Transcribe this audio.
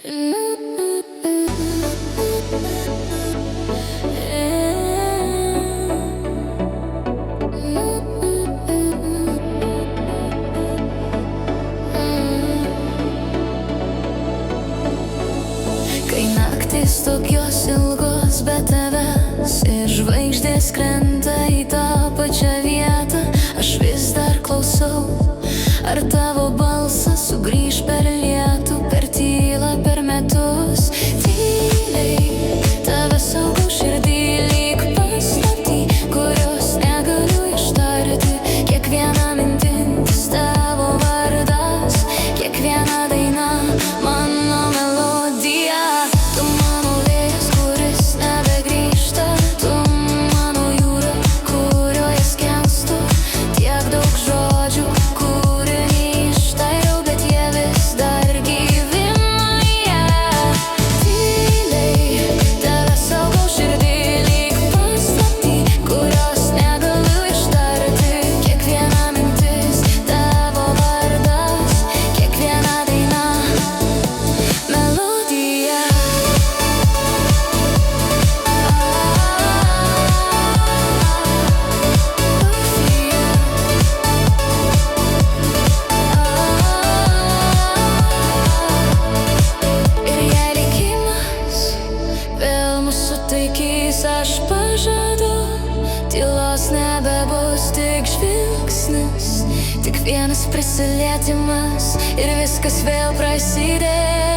Kai naktys tokios ilgos be tavęs ir žvaigždės krenta į tą pačią vietą, aš vis dar klausau, ar tavo balsas sugrįž per lietų, per tylą, per metus. Tyliai tave saugau širdį lyg paslaptį, kurios negaliu ištarti. Kiekviena mintis tavo vardas, kiekviena daina mano melodija. Tu mano vėjas, kuris nebegrįžta, tu mano jūra, kurioje skęstu. Tiek daug žodžių, kurių neištariau, bet jie vis dar gyvi manyje. Tyliai tave saugau širdį lyg paslaptį, kurios negaliu ištarti. Kiekviena mintis tavo vardas, kiekviena daina melodija. Ir jei likimas vėl mus sutaikys, aš pažadu, tylos nebebus, tik žvilgsnis, tik vienas prisilietimas ir viskas vėl prasidės.